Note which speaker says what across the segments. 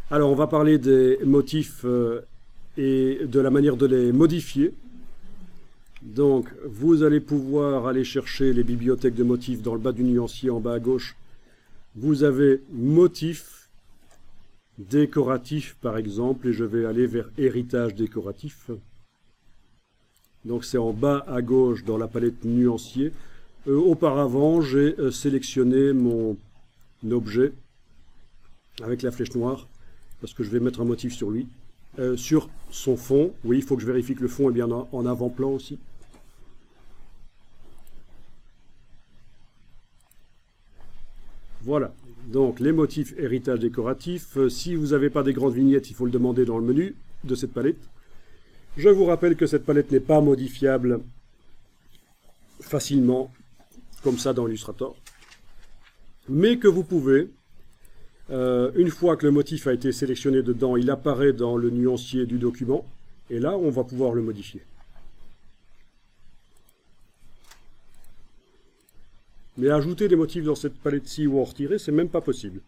Speaker 1: Alors, on va parler des motifs et de la manière de les modifier. Donc, vous allez pouvoir aller chercher les bibliothèques de motifs dans le bas du nuancier, en bas à gauche. Vous avez motifs décoratifs, par exemple, et je vais aller vers héritage décoratif. Donc, c'est en bas à gauche dans la palette nuancier. Auparavant, j'ai sélectionné mon objet avec la flèche noire, parce que je vais mettre un motif sur lui. Sur son fond, oui, il faut que je vérifie que le fond est bien en avant-plan aussi. Voilà, donc les motifs héritage décoratif. Si vous n'avez pas des grandes vignettes, il faut le demander dans le menu de cette palette. Je vous rappelle que cette palette n'est pas modifiable facilement, comme ça dans Illustrator, mais que vous pouvez, une fois que le motif a été sélectionné dedans, il apparaît dans le nuancier du document, et là on va pouvoir le modifier. Mais ajouter des motifs dans cette palette-ci ou en retirer, c'est même pas possible.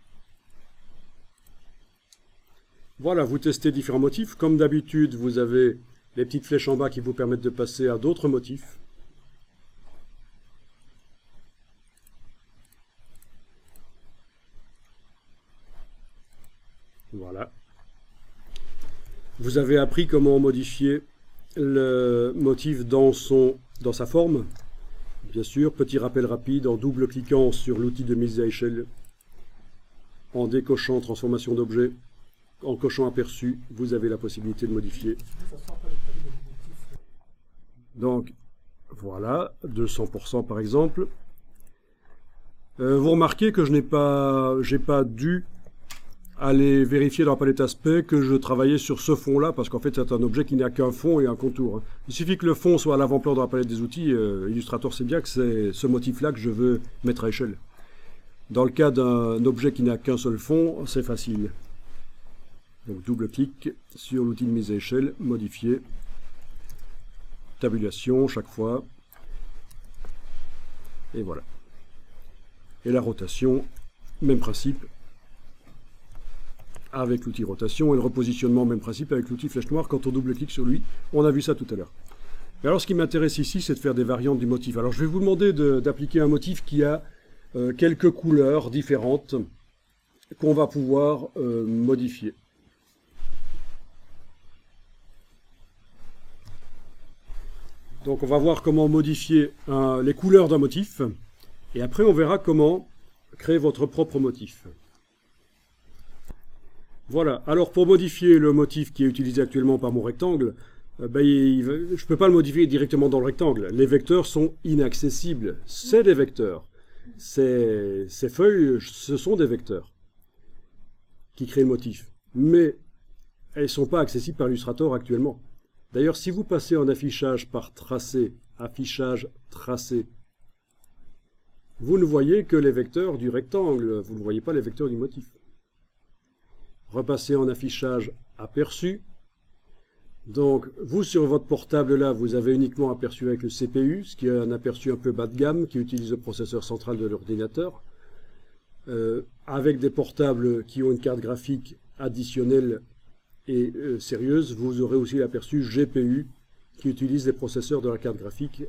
Speaker 1: Voilà, vous testez différents motifs. Comme d'habitude, vous avez les petites flèches en bas qui vous permettent de passer à d'autres motifs. Voilà. Vous avez appris comment modifier le motif dans sa forme. Bien sûr, petit rappel rapide, en double-cliquant sur l'outil de mise à échelle, en décochant transformation d'objet, en cochant aperçu, vous avez la possibilité de modifier. Donc, voilà, 200% par exemple. Vous remarquez que je n'ai pas dû aller vérifier dans la palette aspect que je travaillais sur ce fond-là, parce qu'en fait c'est un objet qui n'a qu'un fond et un contour. Il suffit que le fond soit à l'avant-plan dans la palette des outils, Illustrator sait bien que c'est ce motif-là que je veux mettre à échelle. Dans le cas d'un objet qui n'a qu'un seul fond, c'est facile. Donc double-clic sur l'outil de mise à échelle, modifier, tabulation chaque fois, et voilà. Et la rotation, même principe, avec l'outil rotation, et le repositionnement, même principe avec l'outil flèche noire. Quand on double-clique sur lui, on a vu ça tout à l'heure. Alors ce qui m'intéresse ici, c'est de faire des variantes du motif. Alors je vais vous demander d'appliquer un motif qui a quelques couleurs différentes qu'on va pouvoir modifier. Donc on va voir comment modifier les couleurs d'un motif, et après on verra comment créer votre propre motif. Voilà, alors pour modifier le motif qui est utilisé actuellement par mon rectangle, je ne peux pas le modifier directement dans le rectangle. Les vecteurs sont inaccessibles. C'est des vecteurs. Ces feuilles, ce sont des vecteurs qui créent le motif. Mais elles ne sont pas accessibles par Illustrator actuellement. D'ailleurs, si vous passez en affichage par tracé, affichage tracé, vous ne voyez que les vecteurs du rectangle, vous ne voyez pas les vecteurs du motif. Repassez en affichage aperçu. Donc, vous, sur votre portable, là, vous avez uniquement aperçu avec le CPU, ce qui est un aperçu un peu bas de gamme, qui utilise le processeur central de l'ordinateur. Avec des portables qui ont une carte graphique additionnelle et sérieuse, vous aurez aussi l'aperçu GPU, qui utilise les processeurs de la carte graphique.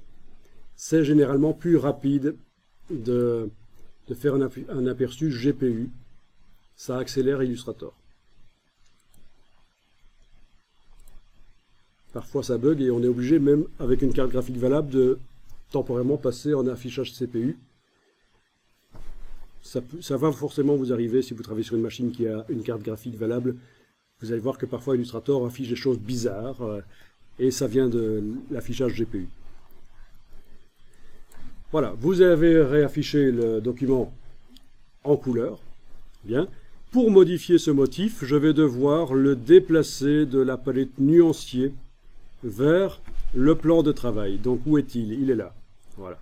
Speaker 1: C'est généralement plus rapide de faire un aperçu GPU. Ça accélère Illustrator. Parfois ça bug et on est obligé, même avec une carte graphique valable, de temporairement passer en affichage CPU. Ça va forcément vous arriver si vous travaillez sur une machine qui a une carte graphique valable. Vous allez voir que parfois Illustrator affiche des choses bizarres et ça vient de l'affichage GPU. Voilà, vous avez réaffiché le document en couleur. Bien. Pour modifier ce motif, je vais devoir le déplacer de la palette nuancier vers le plan de travail. Donc où est-il? Il est là. Voilà.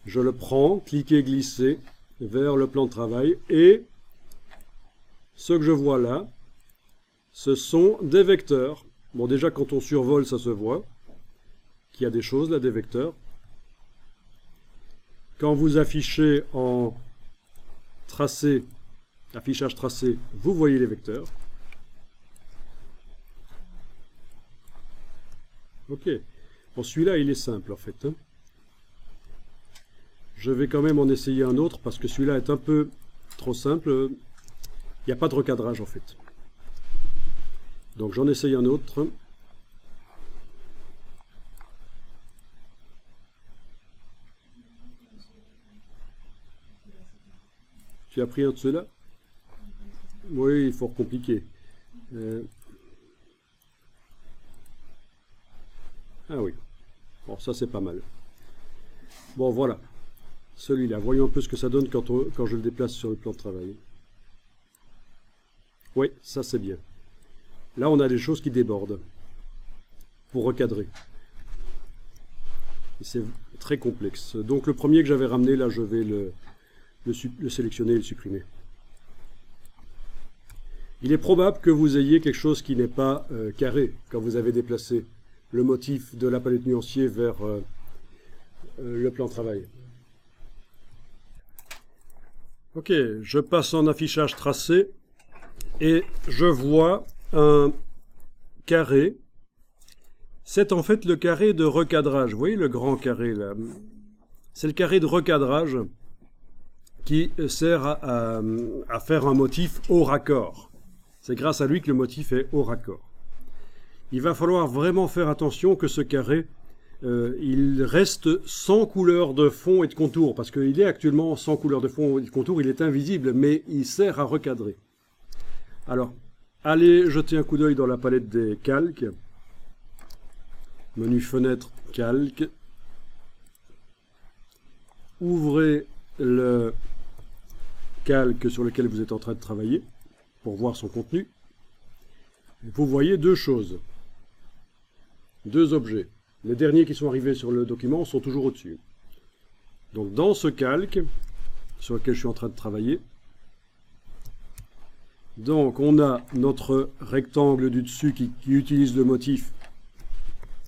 Speaker 1: Je le prends, cliquez, glisser vers le plan de travail et ce que je vois là, ce sont des vecteurs. Bon, déjà quand on survole, ça se voit qu'il y a des choses là, des vecteurs. Quand vous affichez en tracé, affichage tracé, vous voyez les vecteurs. Ok. Bon, celui-là, il est simple en fait. Je vais quand même en essayer un autre parce que celui-là est un peu trop simple. Il n'y a pas de recadrage en fait. Donc j'en essaye un autre. Tu as pris un de ceux-là? Oui, il faut compliquer. Ah oui. Bon, ça c'est pas mal. Bon, voilà. Celui-là. Voyons un peu ce que ça donne quand je le déplace sur le plan de travail. Oui, ça c'est bien. Là, on a des choses qui débordent pour recadrer. C'est très complexe. Donc le premier que j'avais ramené, là, je vais le sélectionner et le supprimer. Il est probable que vous ayez quelque chose qui n'est pas carré quand vous avez déplacé le motif de la palette nuancier vers le plan de travail. Ok, je passe en affichage tracé et je vois un carré. C'est en fait le carré de recadrage. Vous voyez le grand carré là? C'est le carré de recadrage qui sert à faire un motif au raccord. C'est grâce à lui que le motif est au raccord. Il va falloir vraiment faire attention que ce carré, il reste sans couleur de fond et de contour, parce qu'il est actuellement sans couleur de fond et de contour, il est invisible, mais il sert à recadrer. Alors, allez jeter un coup d'œil dans la palette des calques. Menu fenêtre, calque. Ouvrez le calque sur lequel vous êtes en train de travailler pour voir son contenu. Vous voyez deux choses, deux objets. Les derniers qui sont arrivés sur le document sont toujours au-dessus. Donc dans ce calque sur lequel je suis en train de travailler, donc on a notre rectangle du dessus qui utilise le motif,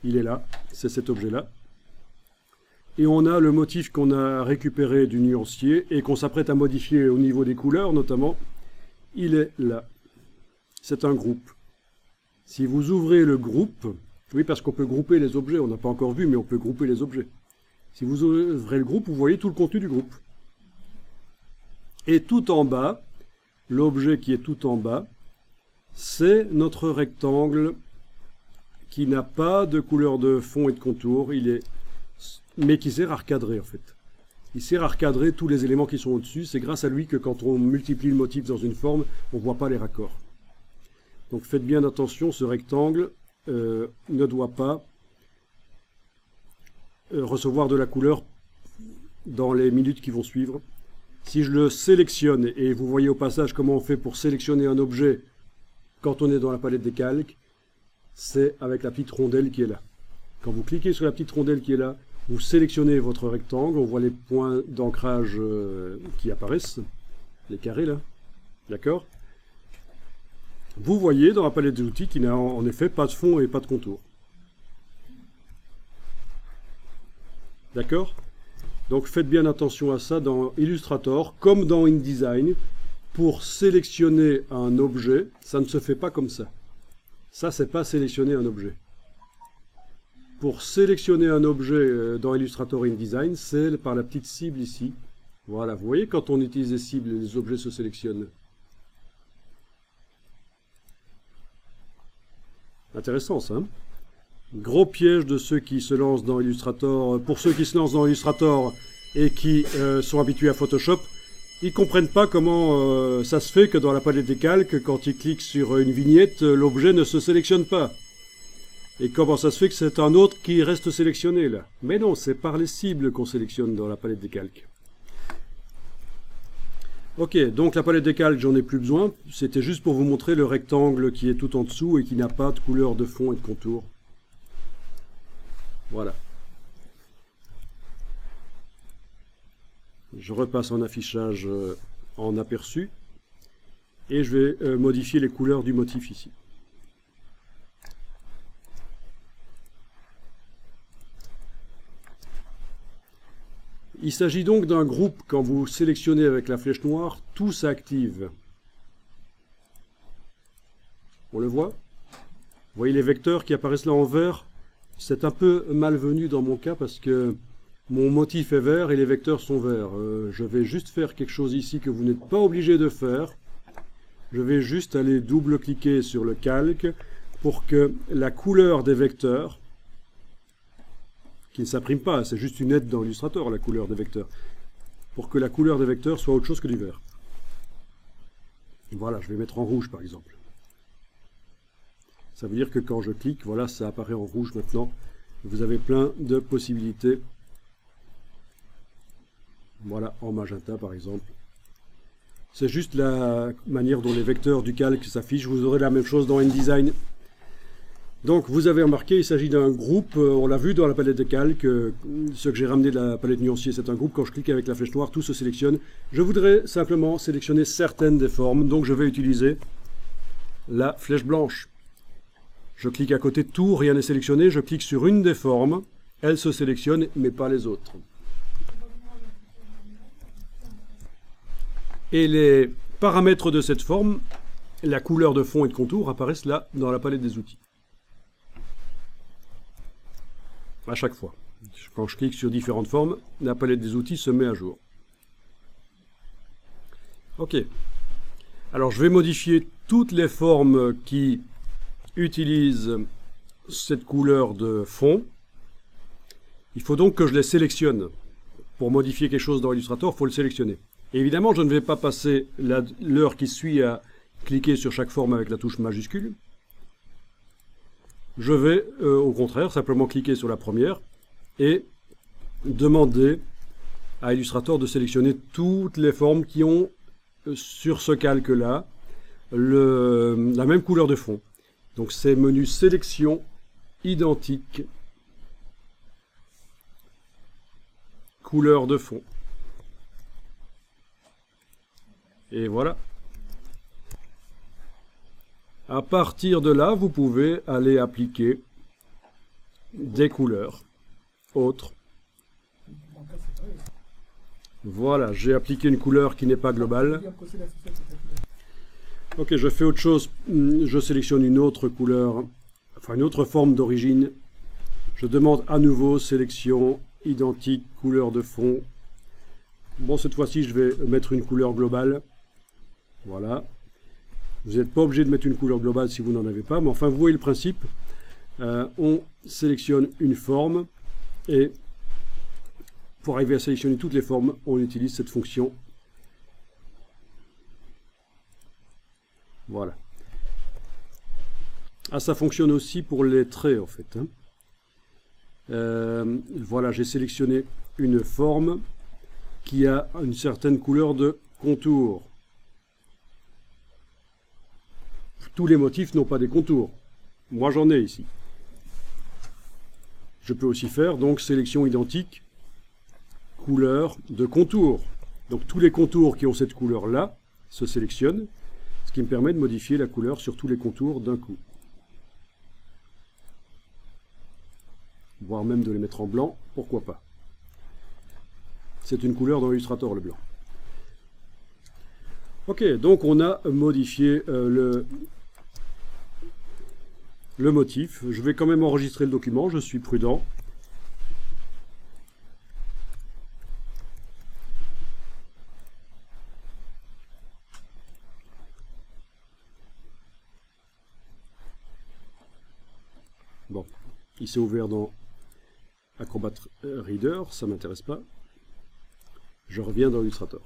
Speaker 1: il est là, c'est cet objet-là. Et on a le motif qu'on a récupéré du nuancier et qu'on s'apprête à modifier au niveau des couleurs notamment, il est là. C'est un groupe. Si vous ouvrez le groupe, oui parce qu'on peut grouper les objets, on n'a pas encore vu mais on peut grouper les objets. Si vous ouvrez le groupe, vous voyez tout le contenu du groupe. Et tout en bas, l'objet qui est tout en bas, c'est notre rectangle qui n'a pas de couleur de fond et de contour, mais qui sert à recadrer en fait. Il sert à recadrer tous les éléments qui sont au-dessus. C'est grâce à lui que quand on multiplie le motif dans une forme, on ne voit pas les raccords. Donc faites bien attention, ce rectangle ne doit pas recevoir de la couleur dans les minutes qui vont suivre. Si je le sélectionne, et vous voyez au passage comment on fait pour sélectionner un objet quand on est dans la palette des calques, c'est avec la petite rondelle qui est là. Quand vous cliquez sur la petite rondelle qui est là, vous sélectionnez votre rectangle, on voit les points d'ancrage qui apparaissent, les carrés là, d'accord? Vous voyez dans la palette des outils qu'il n'a en effet pas de fond et pas de contour. D'accord? Donc faites bien attention à ça dans Illustrator, comme dans InDesign. Pour sélectionner un objet, ça ne se fait pas comme ça. Ça, c'est pas sélectionner un objet. Pour sélectionner un objet dans Illustrator InDesign, c'est par la petite cible ici. Voilà, vous voyez, quand on utilise les cibles, les objets se sélectionnent. Intéressant ça, hein? Gros piège de ceux qui se lancent dans Illustrator. Pour ceux qui se lancent dans Illustrator et qui sont habitués à Photoshop, ils ne comprennent pas comment ça se fait que dans la palette des calques, quand ils cliquent sur une vignette, l'objet ne se sélectionne pas. Et comment ça se fait que c'est un autre qui reste sélectionné là? Mais non, c'est par les cibles qu'on sélectionne dans la palette des calques. Ok, donc la palette des calques, j'en ai plus besoin. C'était juste pour vous montrer le rectangle qui est tout en dessous et qui n'a pas de couleur de fond et de contour. Voilà. Je repasse en affichage en aperçu. Et je vais modifier les couleurs du motif ici. Il s'agit donc d'un groupe, quand vous sélectionnez avec la flèche noire, tout s'active. On le voit? Vous voyez les vecteurs qui apparaissent là en vert? C'est un peu malvenu dans mon cas parce que mon motif est vert et les vecteurs sont verts. Je vais juste faire quelque chose ici que vous n'êtes pas obligé de faire. Je vais juste aller double-cliquer sur le calque pour que la couleur des vecteurs, qui ne s'imprime pas, c'est juste une aide dans Illustrator, la couleur des vecteurs, pour que la couleur des vecteurs soit autre chose que du vert. Voilà, je vais mettre en rouge par exemple. Ça veut dire que quand je clique, voilà, ça apparaît en rouge maintenant. Vous avez plein de possibilités. Voilà, en magenta par exemple. C'est juste la manière dont les vecteurs du calque s'affichent. Vous aurez la même chose dans InDesign. Donc vous avez remarqué, il s'agit d'un groupe, on l'a vu dans la palette de calque, ce que j'ai ramené de la palette nuancier, c'est un groupe. Quand je clique avec la flèche noire, tout se sélectionne. Je voudrais simplement sélectionner certaines des formes, donc je vais utiliser la flèche blanche. Je clique à côté de tout, rien n'est sélectionné, je clique sur une des formes, elle se sélectionne, mais pas les autres. Et les paramètres de cette forme, la couleur de fond et de contour, apparaissent là dans la palette des outils. À chaque fois. Quand je clique sur différentes formes, la palette des outils se met à jour. Ok. Alors je vais modifier toutes les formes qui utilisent cette couleur de fond. Il faut donc que je les sélectionne. Pour modifier quelque chose dans Illustrator, il faut le sélectionner. Et évidemment, je ne vais pas passer l'heure qui suit à cliquer sur chaque forme avec la touche majuscule. Je vais, au contraire, simplement cliquer sur la première et demander à Illustrator de sélectionner toutes les formes qui ont, sur ce calque-là, la même couleur de fond. Donc c'est menu sélection, identique, couleur de fond. Et voilà. À partir de là, vous pouvez aller appliquer des couleurs autres. Voilà, j'ai appliqué une couleur qui n'est pas globale. Ok, je fais autre chose. Je sélectionne une autre couleur, enfin une autre forme d'origine. Je demande à nouveau sélection, identique, couleur de fond. Bon, cette fois-ci, je vais mettre une couleur globale. Voilà. Vous n'êtes pas obligé de mettre une couleur globale si vous n'en avez pas, mais enfin, vous voyez le principe. On sélectionne une forme et pour arriver à sélectionner toutes les formes, on utilise cette fonction. Voilà. Ah, ça fonctionne aussi pour les traits, en fait. Voilà, j'ai sélectionné une forme qui a une certaine couleur de contour. Tous les motifs n'ont pas des contours. Moi, j'en ai ici. Je peux aussi faire, donc, sélection identique, couleur de contour. Donc, tous les contours qui ont cette couleur-là se sélectionnent, ce qui me permet de modifier la couleur sur tous les contours d'un coup. Voire même de les mettre en blanc, pourquoi pas. C'est une couleur dans Illustrator, le blanc. Ok, donc on a modifié le motif. Je vais quand même enregistrer le document, je suis prudent. Bon, il s'est ouvert dans Acrobat Reader, ça ne m'intéresse pas. Je reviens dans Illustrator.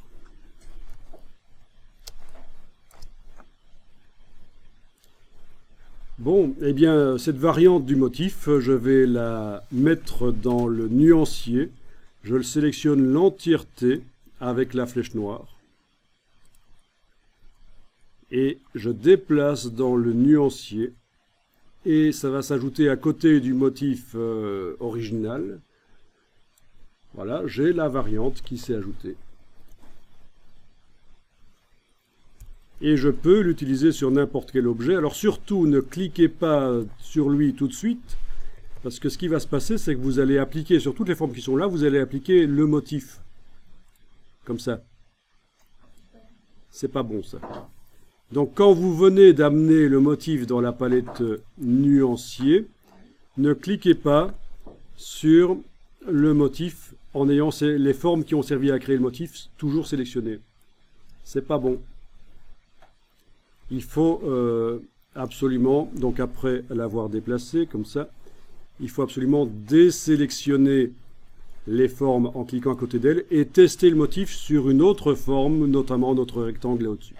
Speaker 1: Bon, eh bien, cette variante du motif, je vais la mettre dans le nuancier. Je le sélectionne l'entièreté avec la flèche noire. Et je déplace dans le nuancier. Et ça va s'ajouter à côté du motif original. Voilà, j'ai la variante qui s'est ajoutée. Et je peux l'utiliser sur n'importe quel objet. Alors surtout, ne cliquez pas sur lui tout de suite, parce que ce qui va se passer, c'est que vous allez appliquer, sur toutes les formes qui sont là, vous allez appliquer le motif. Comme ça. C'est pas bon, ça. Donc quand vous venez d'amener le motif dans la palette nuancier, ne cliquez pas sur le motif en ayant les formes qui ont servi à créer le motif toujours sélectionnées. C'est pas bon. Il faut absolument, donc après l'avoir déplacé comme ça, il faut absolument désélectionner les formes en cliquant à côté d'elles et tester le motif sur une autre forme, notamment notre rectangle là au-dessus.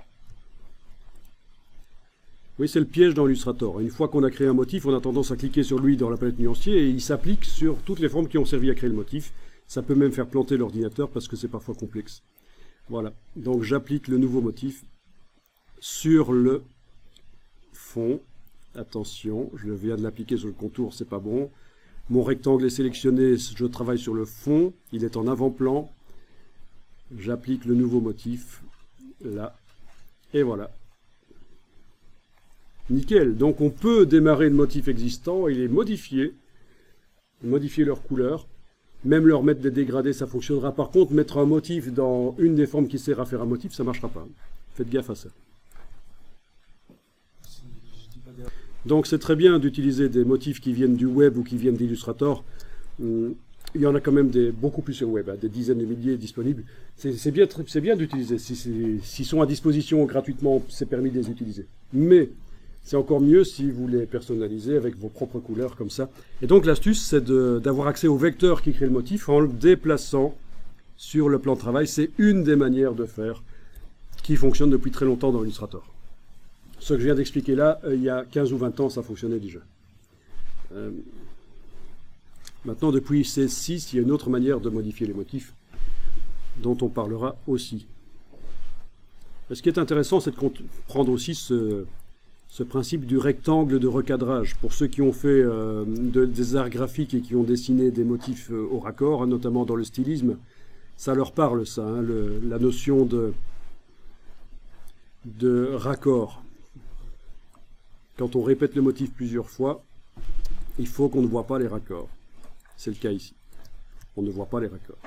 Speaker 1: Oui, c'est le piège dans Illustrator. Une fois qu'on a créé un motif, on a tendance à cliquer sur lui dans la palette nuancier et il s'applique sur toutes les formes qui ont servi à créer le motif. Ça peut même faire planter l'ordinateur parce que c'est parfois complexe. Voilà, donc j'applique le nouveau motif sur le fond. Attention, je viens de l'appliquer sur le contour, c'est pas bon. Mon rectangle est sélectionné, je travaille sur le fond, il est en avant-plan. J'applique le nouveau motif, là, et voilà. Nickel, donc on peut démarrer le motif existant et les modifier leur couleur, même leur mettre des dégradés, ça fonctionnera. Par contre, mettre un motif dans une des formes qui sert à faire un motif, ça ne marchera pas. Faites gaffe à ça. Donc c'est très bien d'utiliser des motifs qui viennent du web ou qui viennent d'Illustrator. Il y en a quand même beaucoup plus sur le web, des dizaines de milliers disponibles. C'est bien d'utiliser. S'ils sont à disposition gratuitement, c'est permis de les utiliser. Mais c'est encore mieux si vous les personnalisez avec vos propres couleurs comme ça. Et donc l'astuce, c'est d'avoir accès au vecteur qui crée le motif en le déplaçant sur le plan de travail. C'est une des manières de faire qui fonctionne depuis très longtemps dans Illustrator. Ce que je viens d'expliquer là, il y a 15 ou 20 ans, ça fonctionnait déjà. Maintenant, depuis 16.6, il y a une autre manière de modifier les motifs, dont on parlera aussi. Ce qui est intéressant, c'est de comprendre aussi ce principe du rectangle de recadrage. Pour ceux qui ont fait des arts graphiques et qui ont dessiné des motifs au raccord, notamment dans le stylisme, ça leur parle, ça, hein, la notion de raccord. Quand on répète le motif plusieurs fois, il faut qu'on ne voit pas les raccords. C'est le cas ici. On ne voit pas les raccords.